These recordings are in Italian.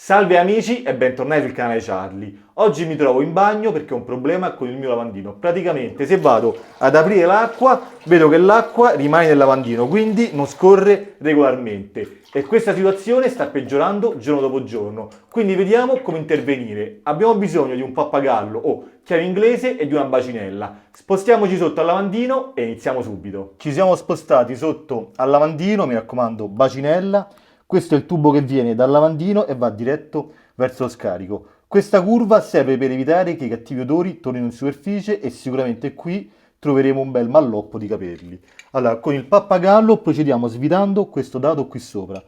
Salve amici e bentornati sul canale Charlie. Oggi mi trovo in bagno perché ho un problema con il mio lavandino. Praticamente se vado ad aprire l'acqua vedo che l'acqua rimane nel lavandino, quindi non scorre regolarmente. E questa situazione sta peggiorando giorno dopo giorno. Quindi vediamo come intervenire. Abbiamo bisogno di un pappagallo o chiave inglese e di una bacinella. Spostiamoci sotto al lavandino e iniziamo subito. Ci siamo spostati sotto al lavandino, mi raccomando, bacinella. Questo è il tubo che viene dal lavandino e va diretto verso lo scarico. Questa curva serve per evitare che i cattivi odori tornino in superficie e sicuramente qui troveremo un bel malloppo di capelli. Allora, con il pappagallo procediamo svitando questo dado qui sopra.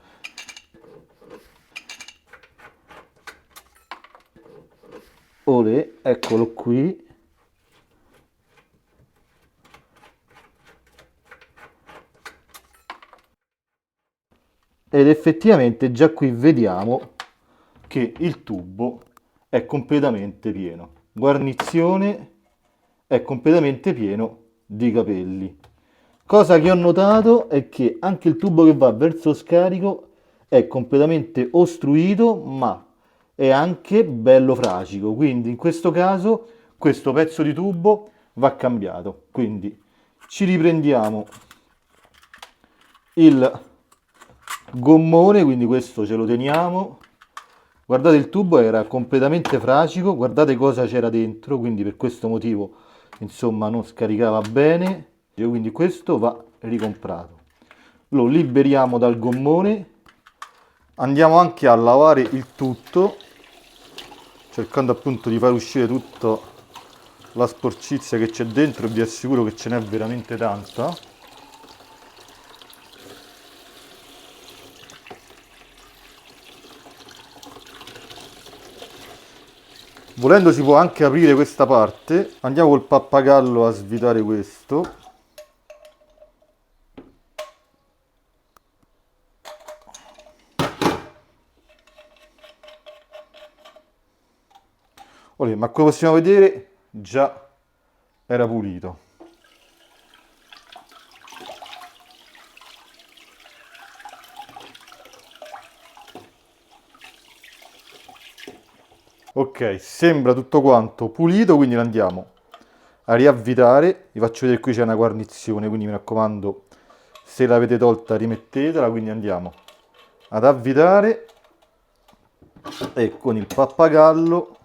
Olè, eccolo qui. Ed effettivamente già qui vediamo che il tubo è completamente pieno. Guarnizione è completamente pieno di capelli. Cosa che ho notato è che anche il tubo che va verso lo scarico è completamente ostruito, ma è anche bello fracico. Quindi in questo caso questo pezzo di tubo va cambiato. Quindi ci riprendiamo il gommone, quindi questo ce lo teniamo. Guardate, il tubo era completamente fracico, guardate cosa c'era dentro, quindi per questo motivo insomma non scaricava bene, quindi questo va ricomprato. Lo liberiamo dal gommone, andiamo anche a lavare il tutto, cercando appunto di far uscire tutta la sporcizia che c'è dentro e vi assicuro che ce n'è veramente tanta. Volendo si può anche aprire questa parte. Andiamo col pappagallo a svitare questo. Olè, ma come possiamo vedere già era pulito. Ok, sembra tutto quanto pulito, quindi lo andiamo a riavvitare. Vi faccio vedere qui c'è una guarnizione, quindi mi raccomando, se l'avete tolta rimettetela. Quindi andiamo ad avvitare e con il pappagallo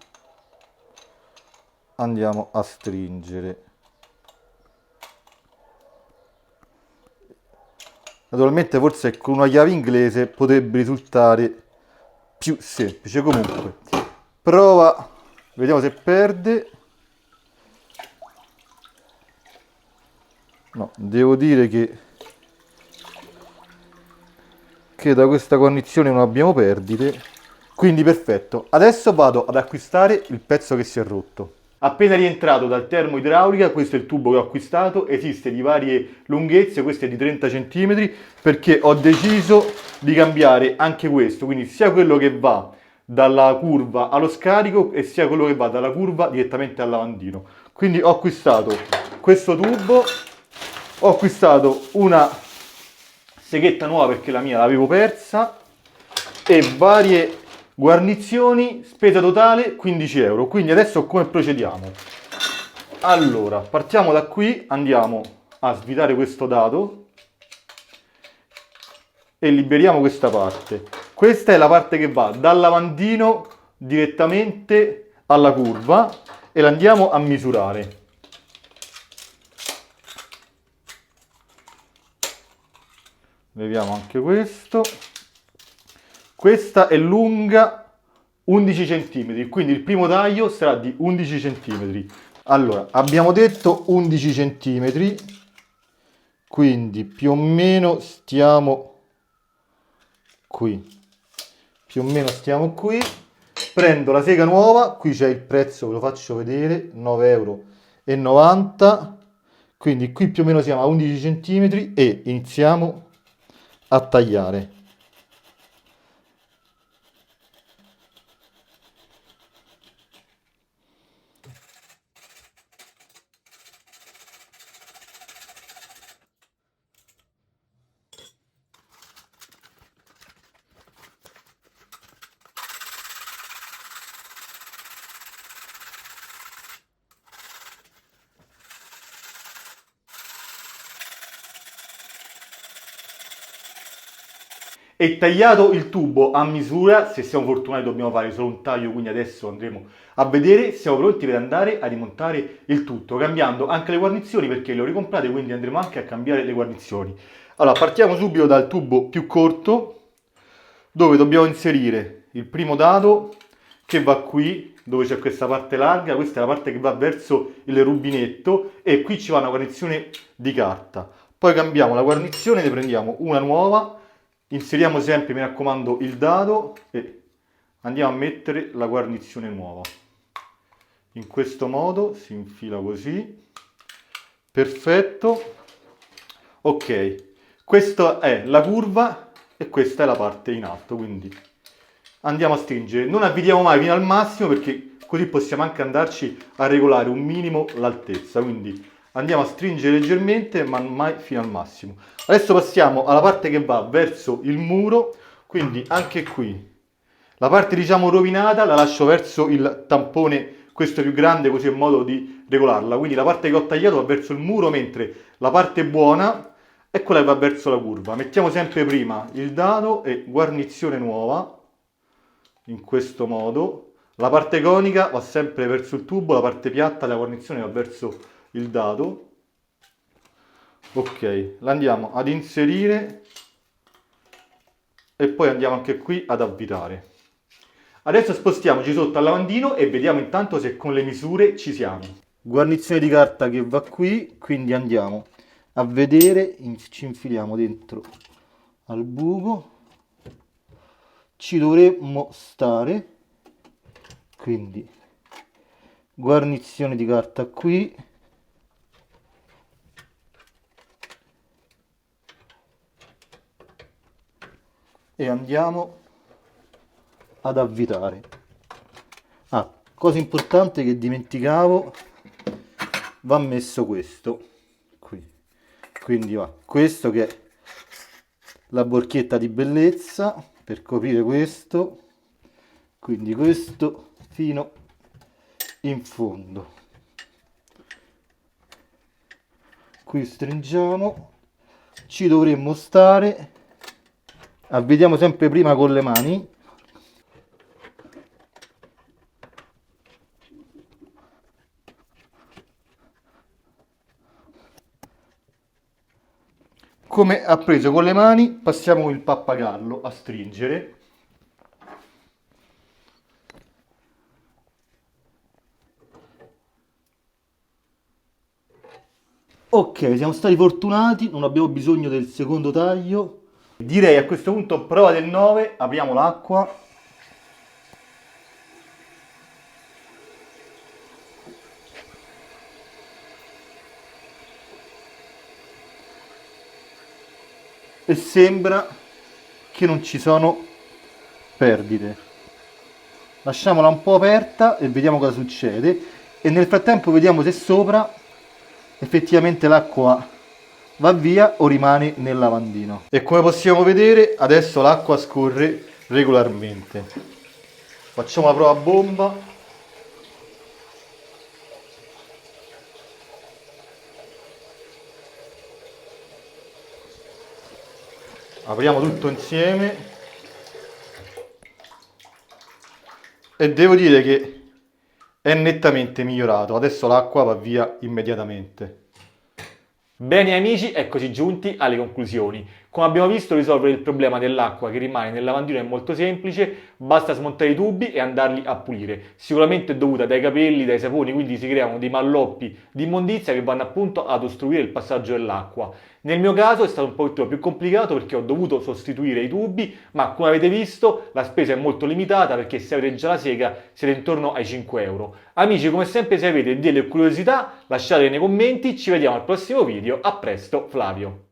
andiamo a stringere. Naturalmente forse con una chiave inglese potrebbe risultare più semplice. Comunque prova, vediamo se perde. No, devo dire che da questa guarnizione non abbiamo perdite, quindi perfetto. Adesso vado ad acquistare il pezzo che si è rotto. Appena rientrato dal termo idraulica, questo è il tubo che ho acquistato, esiste di varie lunghezze, questo è di 30 cm, perché ho deciso di cambiare anche questo, quindi sia quello che va dalla curva allo scarico e sia quello che va dalla curva direttamente al lavandino. Quindi ho acquistato questo tubo, ho acquistato una seghetta nuova perché la mia l'avevo persa e varie guarnizioni, spesa totale 15 euro. Quindi adesso come procediamo? Allora, partiamo da qui, andiamo a svitare questo dado e liberiamo questa parte. Questa è la parte che va dal lavandino direttamente alla curva e la andiamo a misurare. Leviamo anche questo. Questa è lunga 11 cm, quindi il primo taglio sarà di 11 cm. Allora, abbiamo detto 11 cm, quindi più o meno stiamo qui. Più o meno stiamo qui. Prendo la sega nuova, qui c'è il prezzo, ve lo faccio vedere, 9,90 euro. Quindi qui più o meno siamo a 11 cm e iniziamo a tagliare. e tagliato il tubo a misura. Se siamo fortunati dobbiamo fare solo un taglio, quindi adesso andremo a vedere. Siamo pronti per andare a rimontare il tutto, cambiando anche le guarnizioni perché le ho ricomprate, quindi andremo anche a cambiare le guarnizioni. Allora, partiamo subito dal tubo più corto, dove dobbiamo inserire il primo dado che va qui, dove c'è questa parte larga. Questa è la parte che va verso il rubinetto e qui ci va una guarnizione di carta. Poi cambiamo la guarnizione, ne prendiamo una nuova, inseriamo sempre, mi raccomando, il dado e andiamo a mettere la guarnizione nuova. In questo modo si infila così. Perfetto. Ok, questa è la curva e questa è la parte in alto, quindi andiamo a stringere. Non avvitiamo mai fino al massimo perché così possiamo anche andarci a regolare un minimo l'altezza, quindi andiamo a stringere leggermente ma mai fino al massimo. Adesso passiamo alla parte che va verso il muro, quindi anche qui la parte diciamo rovinata la lascio verso il tampone, questo più grande, così è modo di regolarla. Quindi la parte che ho tagliato va verso il muro, mentre la parte buona è quella che va verso la curva. Mettiamo sempre prima il dado e guarnizione nuova, in questo modo. La parte conica va sempre verso il tubo, la parte piatta, la guarnizione va verso il dado. Ok, la andiamo ad inserire e poi andiamo anche qui ad avvitare. Adesso spostiamoci sotto al lavandino e vediamo intanto se con le misure ci siamo. Guarnizione di carta che va qui, quindi andiamo a vedere, ci infiliamo dentro al buco, ci dovremmo stare, quindi guarnizione di carta qui, e andiamo ad avvitare. Ah, cosa importante che dimenticavo, va messo questo qui, quindi va questo che è la borchetta di bellezza per coprire questo, quindi questo fino in fondo. Qui stringiamo, ci dovremmo stare, avvitiamo sempre prima con le mani. Come ha preso con le mani, passiamo il pappagallo a stringere. Ok, siamo stati fortunati, non abbiamo bisogno del secondo taglio. Direi a questo punto prova del 9, apriamo l'acqua. E sembra che non ci sono perdite. Lasciamola un po' aperta e vediamo cosa succede, e nel frattempo vediamo se sopra effettivamente l'acqua va via o rimane nel lavandino. E come possiamo vedere adesso l'acqua scorre regolarmente. Facciamo la prova a bomba. Apriamo tutto insieme e devo dire che è nettamente migliorato. Adesso l'acqua va via immediatamente. Bene amici, eccoci giunti alle conclusioni. Come abbiamo visto, risolvere il problema dell'acqua che rimane nel lavandino è molto semplice, basta smontare i tubi e andarli a pulire. Sicuramente è dovuta dai capelli, dai saponi, quindi si creano dei malloppi di immondizia che vanno appunto ad ostruire il passaggio dell'acqua. Nel mio caso è stato un po' più complicato perché ho dovuto sostituire i tubi, ma come avete visto la spesa è molto limitata perché se avete già la sega siete intorno ai 5 euro. Amici, come sempre, se avete delle curiosità lasciatele nei commenti, ci vediamo al prossimo video, a presto, Flavio.